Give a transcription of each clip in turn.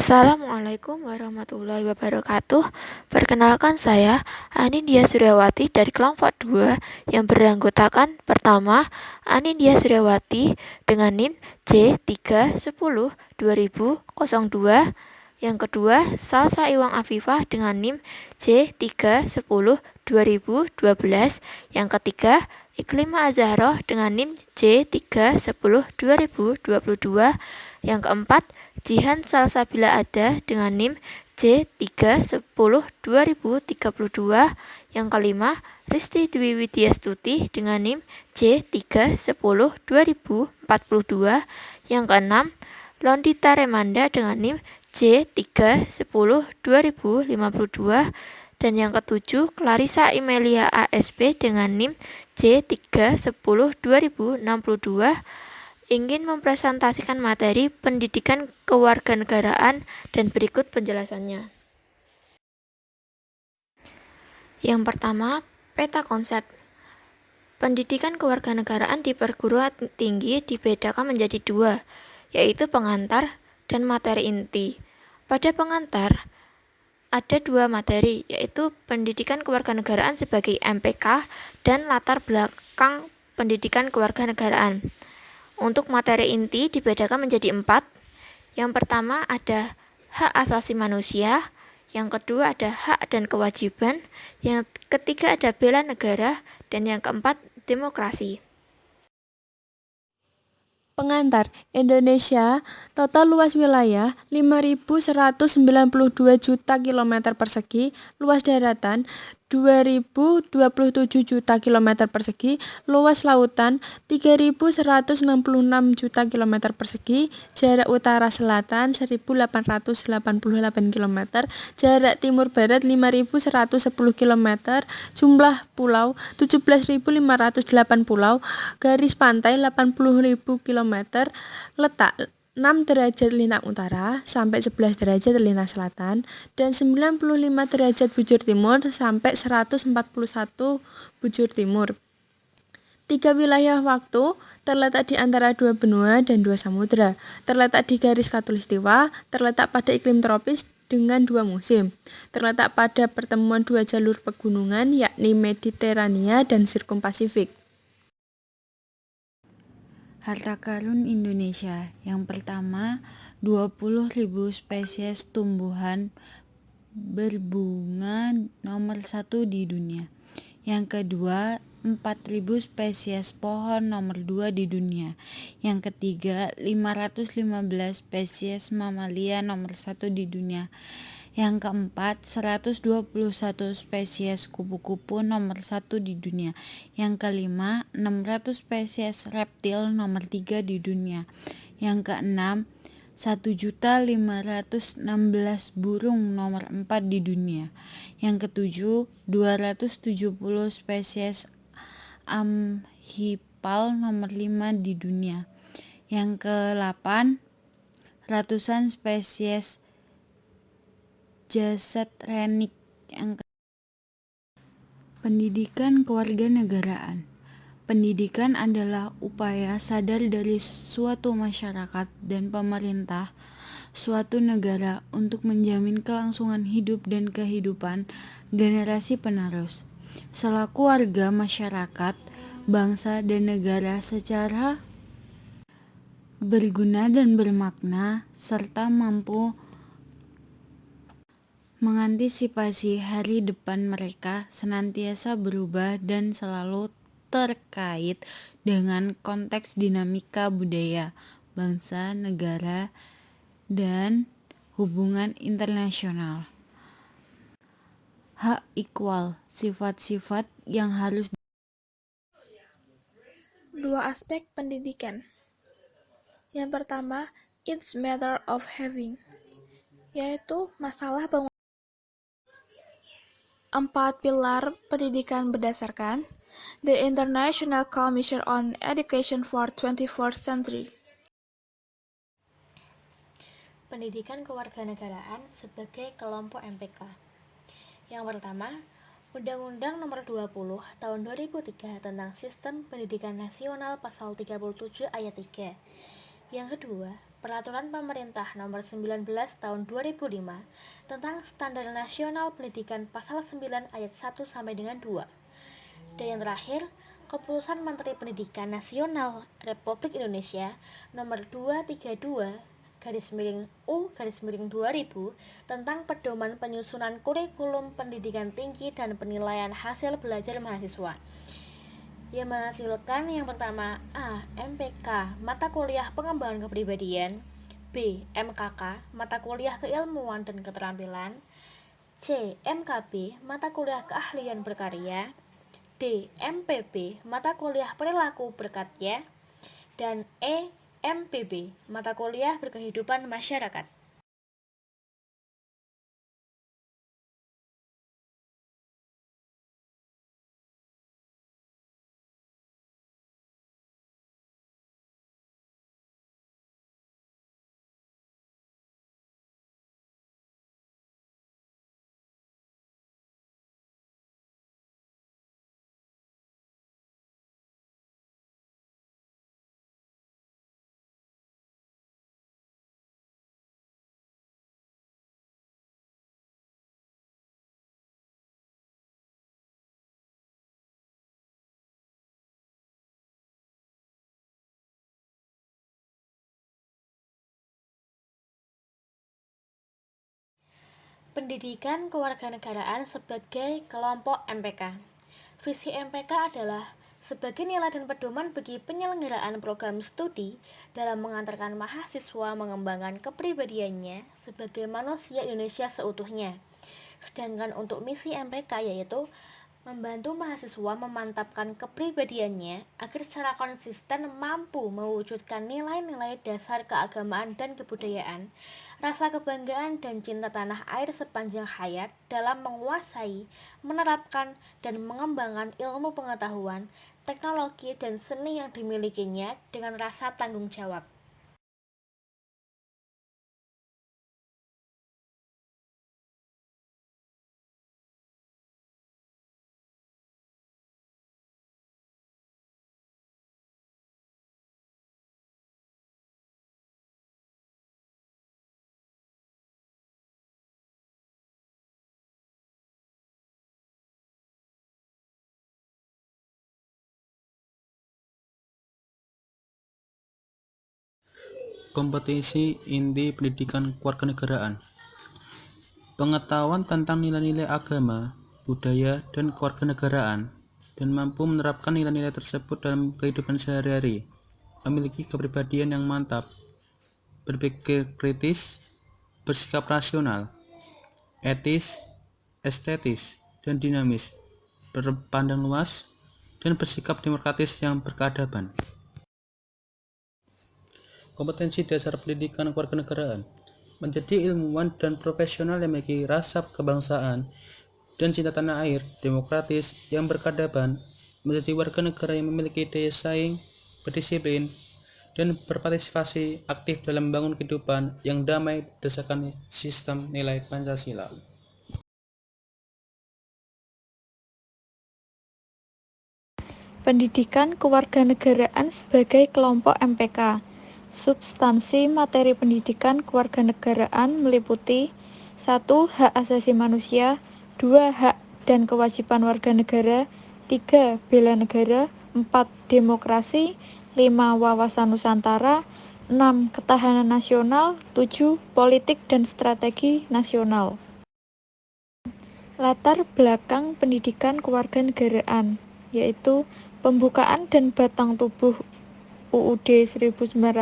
Assalamualaikum warahmatullahi wabarakatuh. Perkenalkan saya Anindya Suryawati dari kelompok 2 yang beranggotakan pertama Anindya Suryawati dengan NIM J310-2002. Yang kedua Salsa Iwang Afifah dengan NIM J310-2012. Yang ketiga Iklima Azahroh dengan NIM J310-2022. Yang keempat Jihan Salsabila Ada dengan NIM J310-2032. Yang kelima Risti Dwi Widyastuti dengan NIM J310-2042. Yang keenam Londita Remanda dengan NIM J310-2052. Dan yang ketujuh Clarissa Imelia ASP dengan NIM J310-2062 ingin mempresentasikan materi pendidikan kewarganegaraan dan berikut penjelasannya. Yang pertama, peta konsep. Pendidikan kewarganegaraan di perguruan tinggi dibedakan menjadi dua, yaitu pengantar dan materi inti. Pada pengantar, ada dua materi, yaitu pendidikan kewarganegaraan sebagai MPK dan latar belakang pendidikan kewarganegaraan. Untuk materi inti dibedakan menjadi 4. Yang pertama ada hak asasi manusia, yang kedua ada hak dan kewajiban, yang ketiga ada bela negara, dan yang keempat demokrasi. Pengantar Indonesia, total luas wilayah 5.192 juta km persegi, luas daratan 2.027 juta km persegi, luas lautan 3.166 juta km persegi, jarak utara selatan 1.888 km, jarak timur barat 5.110 km, jumlah pulau 17.508 pulau, garis pantai 80.000 km, letak 6 derajat lintang utara sampai 11 derajat lintang selatan dan 95 derajat bujur timur sampai 141 bujur timur. 3 wilayah waktu terletak di antara 2 benua dan 2 samudra, terletak di garis khatulistiwa, terletak pada iklim tropis dengan 2 musim, terletak pada pertemuan 2 jalur pegunungan yakni Mediterania dan Sirkumpasifik. Harta karun Indonesia. Yang pertama, 20.000 spesies tumbuhan berbunga nomor 1 di dunia. Yang kedua, 4.000 spesies pohon nomor 2 di dunia. Yang ketiga, 515 spesies mamalia nomor 1 di dunia. Yang keempat, 121 spesies kupu-kupu nomor 1 di dunia. Yang kelima, 600 spesies reptil nomor 3 di dunia. Yang keenam, 1.516 burung nomor 4 di dunia. Yang ketujuh, 270 spesies amphipal nomor 5 di dunia. Yang ke-8, ratusan spesies jasad renik. Pendidikan kewarganegaraan. Pendidikan adalah upaya sadar dari suatu masyarakat dan pemerintah suatu negara untuk menjamin kelangsungan hidup dan kehidupan generasi penerus. Selaku warga masyarakat, bangsa dan negara secara berguna dan bermakna serta mampu mengantisipasi hari depan mereka senantiasa berubah dan selalu terkait dengan konteks dinamika budaya, bangsa, negara, dan hubungan internasional. Hak equal, sifat-sifat yang harus. Dua aspek pendidikan. Yang pertama, it's matter of having, yaitu masalah bangunan. 4 pilar pendidikan berdasarkan The International Commission on Education for 21st Century. Pendidikan kewarganegaraan sebagai kelompok MPK. Yang pertama, Undang-Undang Nomor 20 Tahun 2003 tentang Sistem Pendidikan Nasional Pasal 37 Ayat 3. Yang kedua, Peraturan Pemerintah Nomor 19 Tahun 2005 tentang Standar Nasional Pendidikan Pasal 9 ayat 1 sampai dengan 2. Dan yang terakhir, Keputusan Menteri Pendidikan Nasional Republik Indonesia Nomor 232 U/2000 tentang pedoman penyusunan kurikulum pendidikan tinggi dan penilaian hasil belajar mahasiswa, yang menghasilkan yang pertama A. MPK mata kuliah pengembangan kepribadian, B. MKK mata kuliah keilmuan dan keterampilan, C. MKB mata kuliah keahlian berkarya, D. MPB mata kuliah perilaku berkarya, dan E. MPB mata kuliah berkehidupan masyarakat. Pendidikan kewarganegaraan sebagai kelompok MPK. Visi MPK adalah sebagai nilai dan pedoman bagi penyelenggaraan program studi dalam mengantarkan mahasiswa mengembangkan kepribadiannya sebagai manusia Indonesia seutuhnya. Sedangkan untuk misi MPK yaitu membantu mahasiswa memantapkan kepribadiannya agar secara konsisten mampu mewujudkan nilai-nilai dasar keagamaan dan kebudayaan, rasa kebanggaan dan cinta tanah air sepanjang hayat dalam menguasai, menerapkan, dan mengembangkan ilmu pengetahuan, teknologi, dan seni yang dimilikinya dengan rasa tanggung jawab. Kompetensi inti pendidikan kewarganegaraan. Pengetahuan tentang nilai-nilai agama, budaya, dan kewarganegaraan, dan mampu menerapkan nilai-nilai tersebut dalam kehidupan sehari-hari. Memiliki kepribadian yang mantap, berpikir kritis, bersikap rasional, etis, estetis, dan dinamis, berpandang luas, dan bersikap demokratis yang berkeadaban. Kompetensi dasar pendidikan kewarganegaraan. Menjadi ilmuwan dan profesional yang memiliki rasa kebangsaan dan cinta tanah air, demokratis, yang berkeadaban, menjadi warga negara yang memiliki daya saing, berdisiplin, dan berpartisipasi aktif dalam membangun kehidupan yang damai berdasarkan sistem nilai Pancasila. Pendidikan kewarganegaraan sebagai kelompok MPK. Substansi materi pendidikan kewarganegaraan meliputi 1. Hak asasi manusia, 2. Hak dan kewajiban warga negara, 3. Bela negara, 4. Demokrasi, 5. Wawasan Nusantara, 6. Ketahanan nasional, 7. Politik dan strategi nasional. Latar belakang pendidikan kewarganegaraan, yaitu pembukaan dan batang tubuh UUD 1945,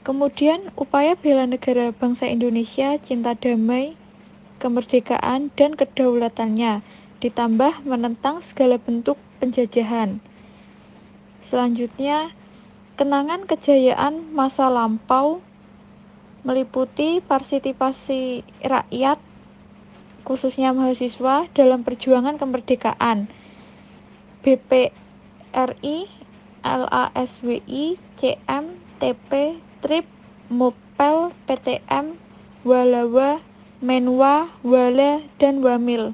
kemudian upaya bela negara bangsa Indonesia, cinta damai, kemerdekaan, dan kedaulatannya, ditambah menentang segala bentuk penjajahan. Selanjutnya, kenangan kejayaan masa lampau meliputi partisipasi rakyat, khususnya mahasiswa, dalam perjuangan kemerdekaan. BPRI, LASWI, CM, TP, TRIP, MUPEL, PTM, Walawa, Menwa, Wala, dan Wamil.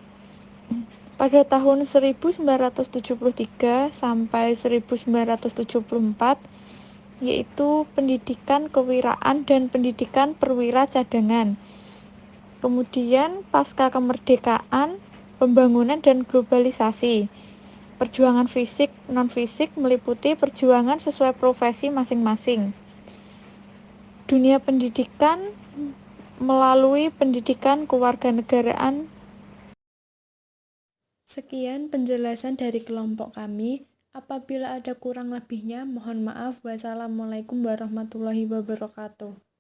Pada tahun 1973 sampai 1974, yaitu pendidikan kewiraan dan pendidikan perwira cadangan. Kemudian pasca kemerdekaan, pembangunan dan globalisasi. Perjuangan fisik, non-fisik meliputi perjuangan sesuai profesi masing-masing. Dunia pendidikan melalui pendidikan kewarganegaraan. Sekian penjelasan dari kelompok kami. Apabila ada kurang lebihnya, mohon maaf. Wassalamualaikum warahmatullahi wabarakatuh.